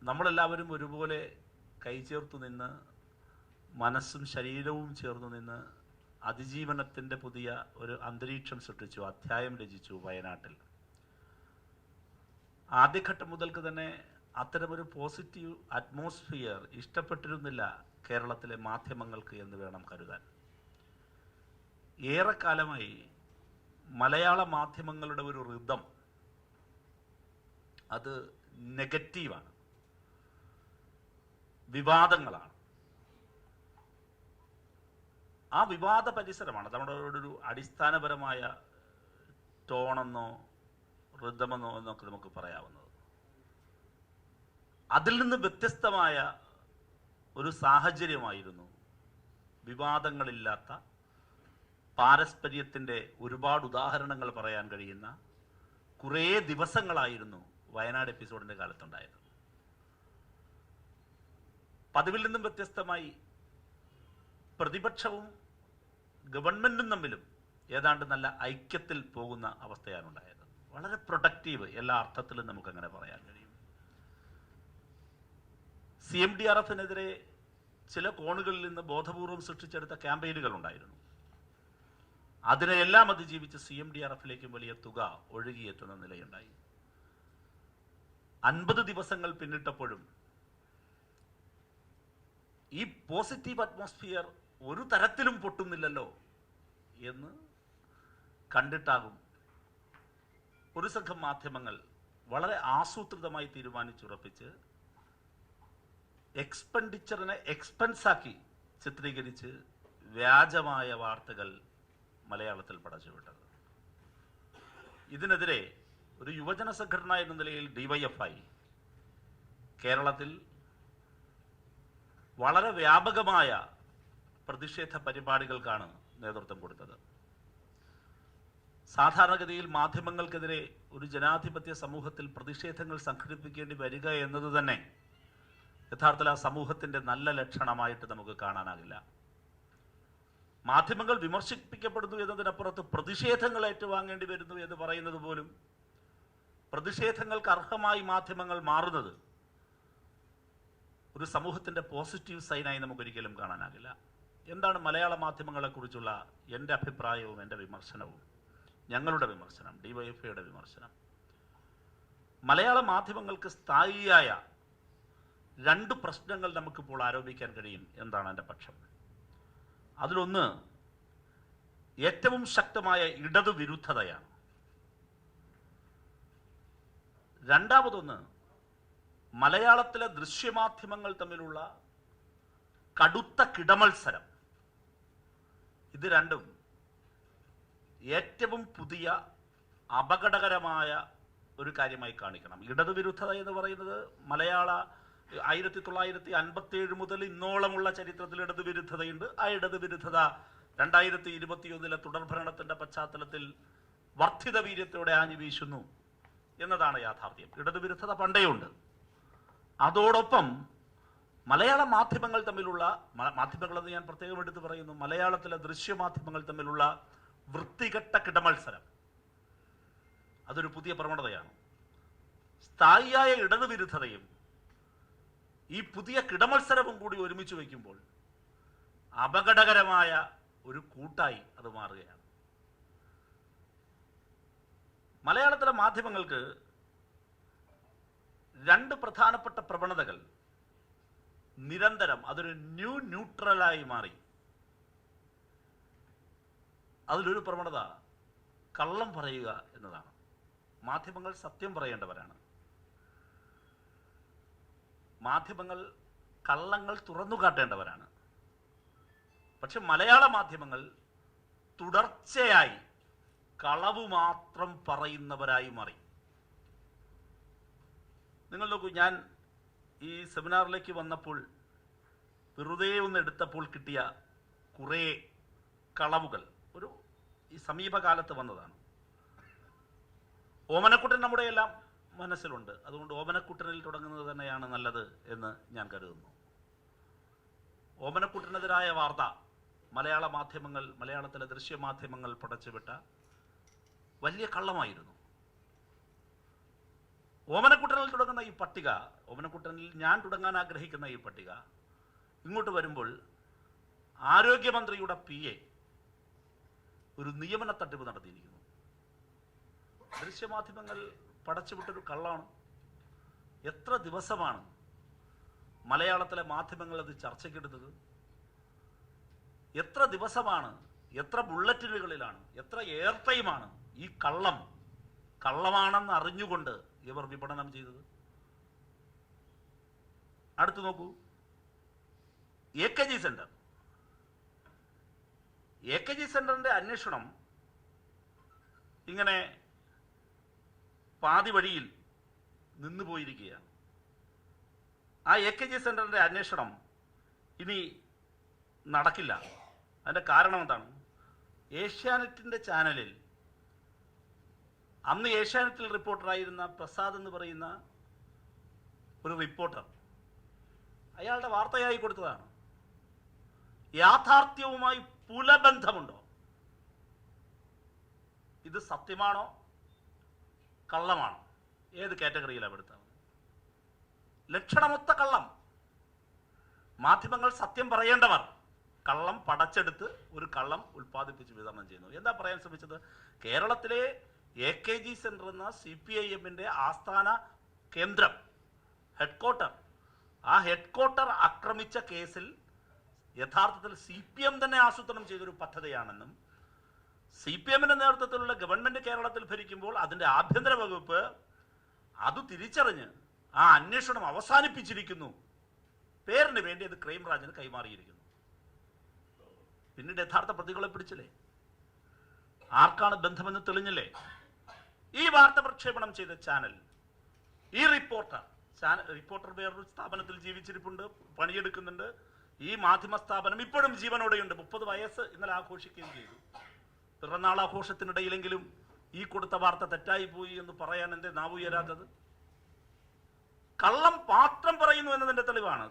നമ്മളെല്ലാവരും ഒരുപോലെ കൈചേർത്തു നിന്ന് മനസ്സും ശരീരവും ചേർന്നു നിന്ന് അതിജീവനത്തിൻ്റെ പുതിയ ഒരു അന്തരീക്ഷം സൃഷ്ടിച്ചു, അധ്യായം രചിച്ചു വയനാട്ടിൽ. ആദ്യഘട്ടം മുതൽക്ക് തന്നെ അത്തരമൊരു പോസിറ്റീവ് അറ്റ്മോസ്ഫിയർ ഇഷ്ടപ്പെട്ടിരുന്നില്ല കേരളത്തിലെ മാധ്യമങ്ങൾക്ക് എന്ന് വേണം കരുതാൻ. ഏറെക്കാലമായി മലയാള മാധ്യമങ്ങളുടെ ഒരു റിതം അത് നെഗറ്റീവാണ്, വിവാദങ്ങളാണ്. ആ വിവാദ പരിസരമാണ് നമ്മുടെ ഒരു അടിസ്ഥാനപരമായ ടോണെന്നോ റിതമെന്നോ എന്നൊക്കെ നമുക്ക് പറയാവുന്നത്. അതിൽ നിന്ന് വ്യത്യസ്തമായ ഒരു സാഹചര്യമായിരുന്നു വിവാദങ്ങളില്ലാത്ത, പാരസ്പര്യത്തിൻ്റെ ഒരുപാട് ഉദാഹരണങ്ങൾ പറയാൻ കഴിയുന്ന കുറേ ദിവസങ്ങളായിരുന്നു വയനാട് എപ്പിസോഡിൻ്റെ കാലത്തുണ്ടായത്. പതിവിൽ നിന്നും വ്യത്യസ്തമായി പ്രതിപക്ഷവും ഗവൺമെൻറ്റും തമ്മിലും ഏതാണ്ട് നല്ല ഐക്യത്തിൽ പോകുന്ന അവസ്ഥയാണ് ഉണ്ടായത്. വളരെ പ്രൊഡക്റ്റീവ്, എല്ലാ അർത്ഥത്തിലും നമുക്കങ്ങനെ പറയാൻ കഴിയും. CMDRFിനെതിരെ ചില കോണുകളിൽ നിന്ന് ബോധപൂർവം സൃഷ്ടിച്ചെടുത്ത ക്യാമ്പയിനുകൾ ഉണ്ടായിരുന്നു. അതിനെയെല്ലാം അതിജീവിച്ച് CMDRFിലേക്കും വലിയ തുക ഒഴുകിയെത്തുന്ന നിലയുണ്ടായി. 50 ദിവസങ്ങൾ പിന്നിട്ടപ്പോഴും ഈ പോസിറ്റീവ് അറ്റ്മോസ്ഫിയർ ഒരു തരത്തിലും പൊട്ടുന്നില്ലല്ലോ എന്ന് കണ്ടിട്ടാകും ഒരു സംഘം മാധ്യമങ്ങൾ വളരെ ആസൂത്രിതമായി തീരുമാനിച്ചുറപ്പിച്ച് എക്സ്പെൻഡിച്ചറിനെ എക്സ്പെൻസാക്കി ചിത്രീകരിച്ച് വ്യാജമായ വാർത്തകൾ മലയാളത്തിൽ പടച്ചുവിട്ടത്. ഇതിനെതിരെ ഒരു യുവജന സംഘടന എന്ന നിലയിൽ DYFI കേരളത്തിൽ വളരെ വ്യാപകമായ പ്രതിഷേധ പരിപാടികൾക്കാണ് നേതൃത്വം കൊടുത്തത്. സാധാരണഗതിയിൽ മാധ്യമങ്ങൾക്കെതിരെ ഒരു ജനാധിപത്യ സമൂഹത്തിൽ പ്രതിഷേധങ്ങൾ സംഘടിപ്പിക്കേണ്ടി വരിക എന്നത് തന്നെ യഥാർത്ഥത്തിൽ ആ സമൂഹത്തിൻ്റെ നല്ല ലക്ഷണമായിട്ട് നമുക്ക് കാണാനാകില്ല. മാധ്യമങ്ങൾ വിമർശിപ്പിക്കപ്പെടുന്നു എന്നതിനപ്പുറത്ത് പ്രതിഷേധങ്ങൾ ഏറ്റുവാങ്ങേണ്ടി വരുന്നു എന്ന് പറയുന്നത് പോലും, പ്രതിഷേധങ്ങൾക്ക് അർഹമായി മാധ്യമങ്ങൾ മാറുന്നത് ഒരു സമൂഹത്തിൻ്റെ പോസിറ്റീവ് സൈനായി നമുക്കൊരിക്കലും കാണാനാകില്ല. എന്താണ് മലയാള മാധ്യമങ്ങളെക്കുറിച്ചുള്ള എൻ്റെ അഭിപ്രായവും എൻ്റെ വിമർശനവും, ഞങ്ങളുടെ വിമർശനം, DYFIയുടെ വിമർശനം? മലയാള മാധ്യമങ്ങൾക്ക് സ്ഥായിയായ 2 പ്രശ്നങ്ങൾ നമുക്കിപ്പോൾ ആരോപിക്കാൻ കഴിയും എന്താണ് എൻ്റെ പക്ഷം. അതിലൊന്ന് ഏറ്റവും ശക്തമായ ഇടതുവിരുദ്ധതയാണ്. രണ്ടാമതൊന്ന് മലയാളത്തിലെ ദൃശ്യമാധ്യമങ്ങൾ തമ്മിലുള്ള കടുത്ത കിടമത്സരം. ഇത് രണ്ടും ഏറ്റവും പുതിയ അപകടകരമായ ഒരു കാര്യമായി കാണിക്കണം. ഇടതുവിരുദ്ധത എന്ന് പറയുന്നത് 1957 മുതൽ ഇന്നോളമുള്ള ചരിത്രത്തിൽ ഇടതുവിരുദ്ധതയുണ്ട്. ആ ഇടതുവിരുദ്ധത 2021 തുടർഭരണത്തിൻ്റെ പശ്ചാത്തലത്തിൽ വർദ്ധിത വീര്യത്തോടെ ആഞ്ഞു വീശുന്നു എന്നതാണ് യാഥാർത്ഥ്യം. ഇടതുവിരുദ്ധത പണ്ടേയുണ്ട്. അതോടൊപ്പം മലയാള മാധ്യമങ്ങൾ തമ്മിലുള്ള, മാധ്യമങ്ങളെന്ന് ഞാൻ പ്രത്യേകം എടുത്ത് പറയുന്നു, മലയാളത്തിലെ ദൃശ്യമാധ്യമങ്ങൾ തമ്മിലുള്ള വൃത്തികെട്ട കിടമത്സരം അതൊരു പുതിയ പ്രവണതയാണ്. സ്ഥായിയായ ഇടതുവിരുദ്ധതയും ഈ പുതിയ കിടമത്സരവും കൂടി ഒരുമിച്ച് വയ്ക്കുമ്പോൾ അപകടകരമായ ഒരു കൂട്ടായി അത് മാറുകയാണ്. മലയാളത്തിലെ മാധ്യമങ്ങൾക്ക് 2 പ്രധാനപ്പെട്ട പ്രവണതകൾ നിരന്തരം അതൊരു ന്യൂട്രലായി മാറി. അതിലൊരു പ്രവണത കള്ളം പറയുക എന്നതാണ്. മാധ്യമങ്ങൾ സത്യം പറയേണ്ടവരാണ്. മാധ്യമങ്ങൾ കള്ളങ്ങൾ തുറന്നു കാട്ടേണ്ടവരാണ്. പക്ഷെ മലയാള മാധ്യമങ്ങൾ തുടർച്ചയായി കളവ് മാത്രം പറയുന്നവരായി മാറി. നിങ്ങൾ നോക്കൂ, ഞാൻ ഈ സെമിനാറിലേക്ക് വന്നപ്പോൾ വെറുതെ ഒന്ന് എടുത്തപ്പോൾ കിട്ടിയ കുറേ കളവുകൾ ഈ സമീപകാലത്ത് വന്നതാണ്. ഓമനക്കുട്ടൻ നമ്മുടെ എല്ലാം മനസ്സിലുണ്ട്. അതുകൊണ്ട് ഓമനക്കുട്ടനിൽ തുടങ്ങുന്നത് തന്നെയാണ് നല്ലത് എന്ന് ഞാൻ കരുതുന്നു. ഓമനക്കുട്ടനെതിരായ വാർത്ത മലയാള മാധ്യമങ്ങൾ, മലയാളത്തിലെ ദൃശ്യമാധ്യമങ്ങൾ പടച്ചുവിട്ട വലിയ കള്ളമായിരുന്നു. ഓമനക്കുട്ടനിൽ തുടങ്ങുന്ന തുടങ്ങുന്ന ഈ പട്ടിക, ഓമനക്കുട്ടനിൽ ഞാൻ തുടങ്ങാൻ ആഗ്രഹിക്കുന്ന ഈ പട്ടിക ഇങ്ങോട്ട് വരുമ്പോൾ ആരോഗ്യമന്ത്രിയുടെ PA ഒരു നിയമന തട്ടിപ്പ് നടത്തിയിരിക്കുന്നു. ദൃശ്യമാധ്യമങ്ങൾ പടച്ചുവിട്ടൊരു കള്ളാണ്. എത്ര ദിവസമാണ് മലയാളത്തിലെ മാധ്യമങ്ങൾ അത് ചർച്ചയ്ക്കെടുത്തത്? എത്ര ദിവസമാണ്, എത്ര ബുള്ളറ്റിനുകളിലാണ്, എത്ര എയർ ടൈമാണ് ഈ കള്ളമാണെന്ന് അറിഞ്ഞുകൊണ്ട് ഇവർ വിപണനം ചെയ്തത്? അടുത്ത് നോക്കൂ, AKG സെന്റർ. AKG സെന്ററിന്റെ അന്വേഷണം ഇങ്ങനെ പാതി വഴിയിൽ നിന്നുപോയിരിക്കുകയാണ്. ആ AKG സെന്ററിന്റെ അന്വേഷണം ഇനി നടക്കില്ല. അതിന്റെ കാരണം എന്താണ്? ഏഷ്യാനെറ്റിന്റെ ചാനലിൽ അന്ന് ഏഷ്യാനെറ്റിൽ റിപ്പോർട്ടറായിരുന്ന പ്രസാദ് എന്ന് പറയുന്ന ഒരു റിപ്പോർട്ടർ അയാളുടെ വാർത്തയായി കൊടുത്തതാണ്. യാഥാർത്ഥ്യവുമായി പുലബന്ധമുണ്ടോ? ഇത് സത്യമാണോ കള്ളമാണോ? ഏത് കാറ്റഗറിയിലാണ് പെടുത്താം? ലക്ഷണമൊത്ത കള്ളം. മാധ്യമങ്ങൾ സത്യം പറയേണ്ടവർ കള്ളം പടച്ചെടുത്ത് ഒരു കള്ളം ഉൽപ്പാദിപ്പിച്ച് വിതരണം ചെയ്യുന്നു. എന്താ പറയാൻ ശ്രമിച്ചത്? കേരളത്തിലെ AKG സെന്റർ എന്ന CPIM-ന്റെ ആസ്ഥാന കേന്ദ്രം, ഹെഡ്ക്വാർട്ടർ, ആ ഹെഡ്ക്വാർട്ടർ ആക്രമിച്ച കേസിൽ യഥാർത്ഥത്തിൽ CPM തന്നെ ആസൂത്രണം ചെയ്തൊരു പദ്ധതിയാണെന്നും CPM-ന്റെ നേതൃത്വത്തിലുള്ള ഗവൺമെന്റ് കേരളത്തിൽ ഭരിക്കുമ്പോൾ അതിൻ്റെ ആഭ്യന്തര വകുപ്പ് അത് തിരിച്ചറിഞ്ഞ് ആ അന്വേഷണം അവസാനിപ്പിച്ചിരിക്കുന്നു. പേരിന് വേണ്ടി അത് ക്രൈംബ്രാഞ്ചിന് കൈമാറിയിരിക്കുന്നു. പിന്നീട് യഥാർത്ഥ പ്രതികളെ പിടിച്ചില്ലേ? ആർക്കാണ് ബന്ധമെന്ന് തെളിഞ്ഞില്ലേ? ഈ വാർത്ത പ്രക്ഷേപണം ചെയ്ത ചാനൽ, ഈ റിപ്പോർട്ടർ വേറൊരു സ്ഥാപനത്തിൽ ജീവിച്ചിരിപ്പുണ്ട്, പണിയെടുക്കുന്നുണ്ട്. ഈ മാധ്യമ സ്ഥാപനം ഇപ്പോഴും ജീവനോടെയുണ്ട്. 30 വയസ്സ് ഇന്നലെ ആഘോഷിക്കുകയും ചെയ്തു. പിറന്നാൾ ആഘോഷത്തിനിടയിലെങ്കിലും ഈ കൊടുത്ത വാർത്ത തെറ്റായി പോയി എന്ന് പറയാൻ എന്തേ നാവുയരാത്തത്? കള്ളം മാത്രം പറയുന്നു എന്നതിന്റെ തെളിവാണ്.